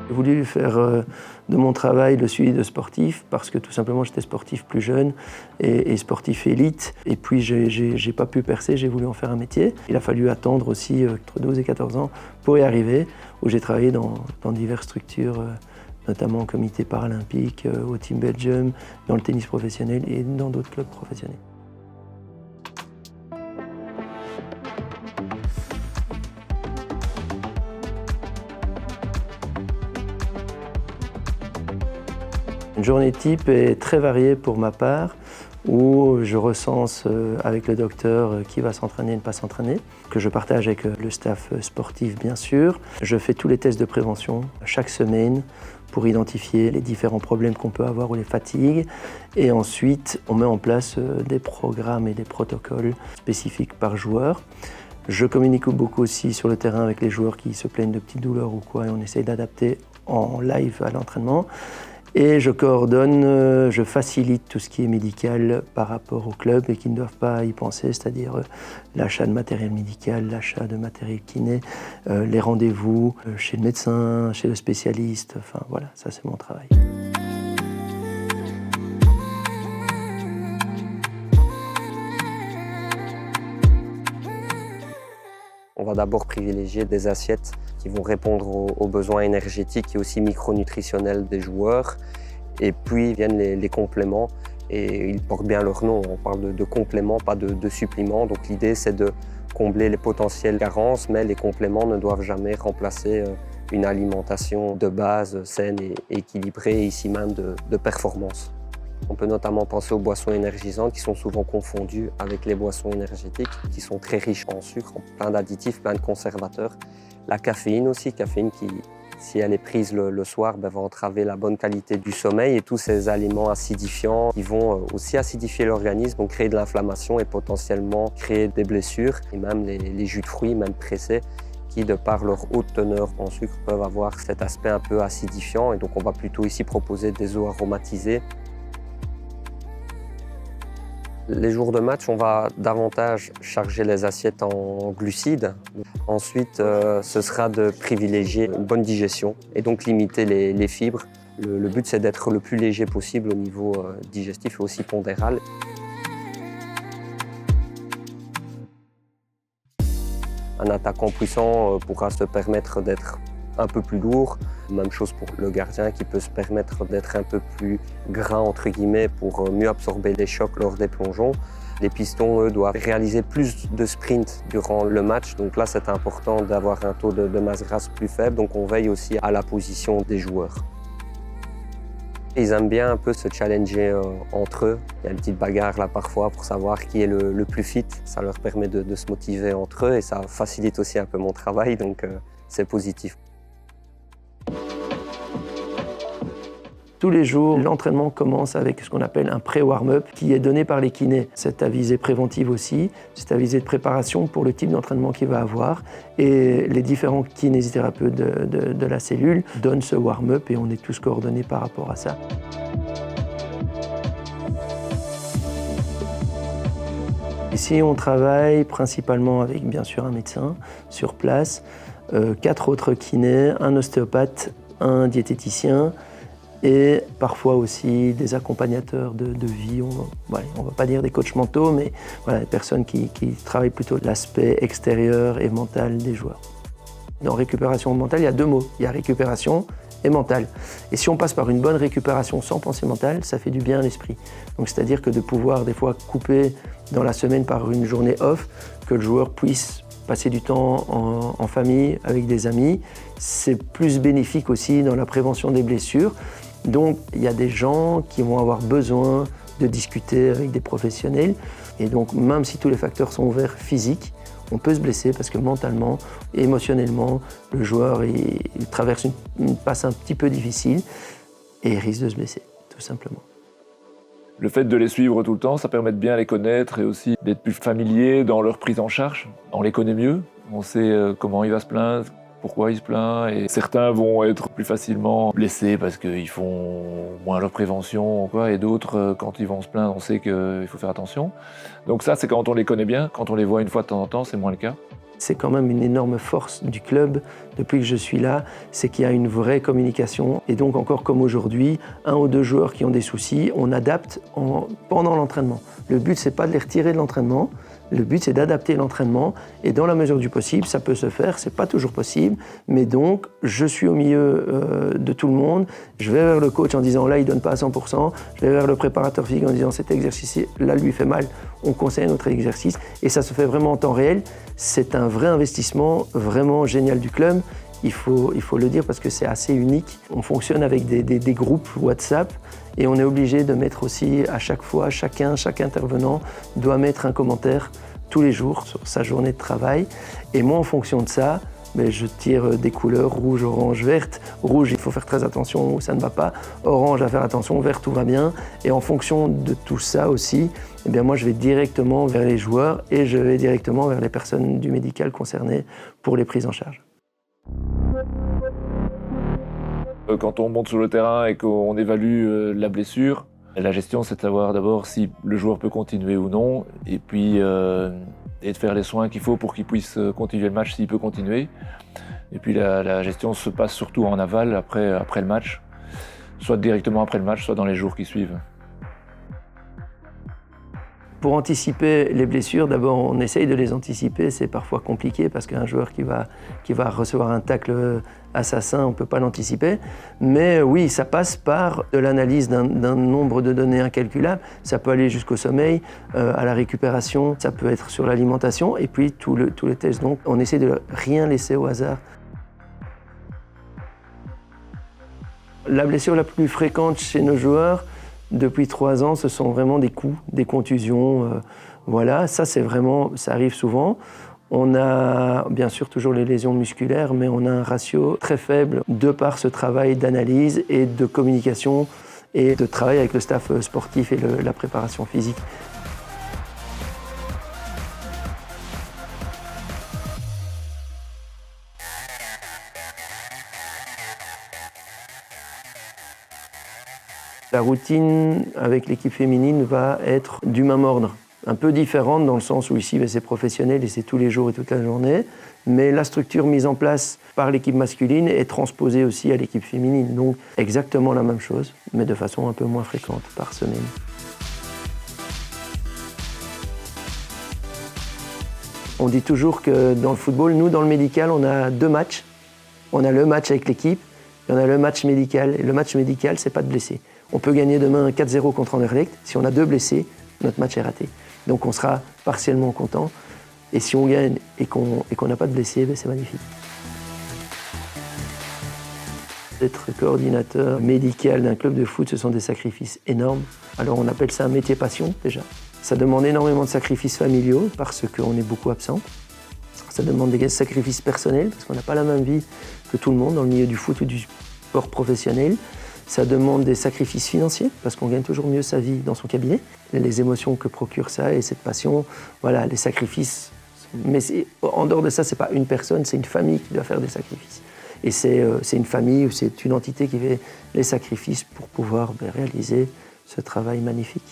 J'ai voulu faire de mon travail le suivi de sportif parce que tout simplement j'étais sportif plus jeune et sportif élite. Et puis j'ai pas pu percer, j'ai voulu en faire un métier. Il a fallu attendre aussi entre 12 et 14 ans pour y arriver, où j'ai travaillé dans diverses structures, notamment au comité paralympique, au Team Belgium, dans le tennis professionnel et dans d'autres clubs professionnels. Une journée type est très variée pour ma part, où je recense avec le docteur qui va s'entraîner et ne pas s'entraîner, que je partage avec le staff sportif bien sûr. Je fais tous les tests de prévention chaque semaine pour identifier les différents problèmes qu'on peut avoir ou les fatigues. Et ensuite, on met en place des programmes et des protocoles spécifiques par joueur. Je communique beaucoup aussi sur le terrain avec les joueurs qui se plaignent de petites douleurs ou quoi, et on essaye d'adapter en live à l'entraînement. Et je coordonne, je facilite tout ce qui est médical par rapport au club et qui ne doivent pas y penser, c'est-à-dire l'achat de matériel médical, l'achat de matériel kiné, les rendez-vous chez le médecin, chez le spécialiste, enfin voilà, ça c'est mon travail. On va d'abord privilégier des assiettes qui vont répondre aux besoins énergétiques et aussi micronutritionnels des joueurs. Et puis viennent les compléments et ils portent bien leur nom. On parle de compléments, pas de suppléments. Donc l'idée c'est de combler les potentielles carences, mais les compléments ne doivent jamais remplacer une alimentation de base saine et équilibrée, ici même de performance. On peut notamment penser aux boissons énergisantes qui sont souvent confondues avec les boissons énergétiques, qui sont très riches en sucre, en plein d'additifs, plein de conservateurs. La caféine aussi, caféine qui, si elle est prise le soir, va entraver la bonne qualité du sommeil et tous ces aliments acidifiants qui vont aussi acidifier l'organisme, vont créer de l'inflammation et potentiellement créer des blessures. Et même les jus de fruits, même pressés, qui, de par leur haute teneur en sucre, peuvent avoir cet aspect un peu acidifiant. Et donc on va plutôt ici proposer des eaux aromatisées. Les jours de match, on va davantage charger les assiettes en glucides. Ensuite, ce sera de privilégier une bonne digestion et donc limiter les fibres. Le but, c'est d'être le plus léger possible au niveau digestif et aussi pondéral. Un attaquant puissant pourra se permettre d'être un peu plus lourd. Même chose pour le gardien qui peut se permettre d'être un peu plus gras entre guillemets pour mieux absorber les chocs lors des plongeons. Les pistons, eux, doivent réaliser plus de sprints durant le match. Donc là, c'est important d'avoir un taux de masse grasse plus faible. Donc on veille aussi à la position des joueurs. Ils aiment bien un peu se challenger entre eux. Il y a une petite bagarre là parfois pour savoir qui est le plus fit. Ça leur permet de se motiver entre eux et ça facilite aussi un peu mon travail. Donc c'est positif. Tous les jours, l'entraînement commence avec ce qu'on appelle un pré-warm-up qui est donné par les kinés. C'est à visée préventive aussi, c'est à visée de préparation pour le type d'entraînement qu'il va avoir. Et les différents kinésithérapeutes de la cellule donnent ce warm-up et on est tous coordonnés par rapport à ça. Ici, on travaille principalement avec bien sûr un médecin sur place, 4 autres kinés, un ostéopathe, un diététicien, et parfois aussi des accompagnateurs de vie. On ne va pas dire des coachs mentaux, mais voilà, des personnes qui travaillent plutôt l'aspect extérieur et mental des joueurs. Dans récupération mentale, il y a 2 mots. Il y a récupération et mental. Et si on passe par une bonne récupération sans pensée mentale, ça fait du bien à l'esprit. Donc c'est-à-dire que de pouvoir des fois couper dans la semaine par une journée off, que le joueur puisse passer du temps en famille, avec des amis, c'est plus bénéfique aussi dans la prévention des blessures. Donc il y a des gens qui vont avoir besoin de discuter avec des professionnels. Et donc même si tous les facteurs sont ouverts physiques, on peut se blesser parce que mentalement, émotionnellement, le joueur il traverse une passe un petit peu difficile et il risque de se blesser, tout simplement. Le fait de les suivre tout le temps, ça permet de bien les connaître et aussi d'être plus familier dans leur prise en charge. On les connaît mieux, on sait comment il va se plaindre, pourquoi il se plaint. Et certains vont être plus facilement blessés parce qu'ils font moins leur prévention, quoi, et d'autres, quand ils vont se plaindre, on sait qu'il faut faire attention. Donc ça, c'est quand on les connaît bien. Quand on les voit une fois de temps en temps, c'est moins le cas. C'est quand même une énorme force du club depuis que je suis là, c'est qu'il y a une vraie communication. Et donc encore comme aujourd'hui, 1 ou 2 joueurs qui ont des soucis, on adapte pendant l'entraînement. Le but, c'est pas de les retirer de l'entraînement, le but, c'est d'adapter l'entraînement. Et dans la mesure du possible, ça peut se faire, c'est pas toujours possible. Mais donc, je suis au milieu de tout le monde. Je vais vers le coach en disant là, il donne pas à 100%. Je vais vers le préparateur physique en disant cet exercice là lui fait mal. On conseille un autre exercice. Et ça se fait vraiment en temps réel. C'est un vrai investissement vraiment génial du club. Il faut le dire parce que c'est assez unique. On fonctionne avec des groupes WhatsApp et on est obligé de mettre aussi à chaque fois, chaque intervenant doit mettre un commentaire tous les jours sur sa journée de travail. Et moi, en fonction de ça, je tire des couleurs rouge, orange, verte. Rouge, il faut faire très attention, ça ne va pas. Orange, à faire attention, vert, tout va bien. Et en fonction de tout ça aussi, moi, je vais directement vers les joueurs et je vais directement vers les personnes du médical concernées pour les prises en charge. Quand on monte sur le terrain et qu'on évalue la blessure, la gestion, c'est de savoir d'abord si le joueur peut continuer ou non, et puis et de faire les soins qu'il faut pour qu'il puisse continuer le match s'il peut continuer. Et puis la gestion se passe surtout en aval après le match, soit directement après le match, soit dans les jours qui suivent. Pour anticiper les blessures, d'abord on essaye de les anticiper, c'est parfois compliqué parce qu'un joueur qui va recevoir un tacle assassin, on ne peut pas l'anticiper. Mais oui, ça passe par de l'analyse d'un nombre de données incalculables. Ça peut aller jusqu'au sommeil, à la récupération, ça peut être sur l'alimentation et puis tous les tests. Donc on essaie de rien laisser au hasard. La blessure la plus fréquente chez nos joueurs, depuis 3 ans, ce sont vraiment des coups, des contusions. Voilà, ça arrive souvent. On a bien sûr toujours les lésions musculaires, mais on a un ratio très faible de par ce travail d'analyse et de communication et de travail avec le staff sportif et la préparation physique. La routine avec l'équipe féminine va être du même ordre, un peu différente dans le sens où ici c'est professionnel et c'est tous les jours et toute la journée, mais la structure mise en place par l'équipe masculine est transposée aussi à l'équipe féminine, donc exactement la même chose, mais de façon un peu moins fréquente par semaine. On dit toujours que dans le football, nous dans le médical, on a 2 matchs. On a le match avec l'équipe et on a le match médical. Et le match médical, c'est pas de blessés. On peut gagner demain 4-0 contre Anderlecht. Si on a 2 blessés, notre match est raté. Donc on sera partiellement content. Et si on gagne et qu'on n'a pas de blessés, c'est magnifique. Être coordinateur médical d'un club de foot, ce sont des sacrifices énormes. Alors on appelle ça un métier passion déjà. Ça demande énormément de sacrifices familiaux parce qu'on est beaucoup absent. Ça demande des sacrifices personnels parce qu'on n'a pas la même vie que tout le monde dans le milieu du foot ou du sport professionnel. Ça demande des sacrifices financiers parce qu'on gagne toujours mieux sa vie dans son cabinet. Les émotions que procure ça et cette passion, voilà, les sacrifices. Mais en dehors de ça, c'est pas une personne, c'est une famille qui doit faire des sacrifices. Et c'est une famille ou c'est une entité qui fait les sacrifices pour pouvoir réaliser ce travail magnifique.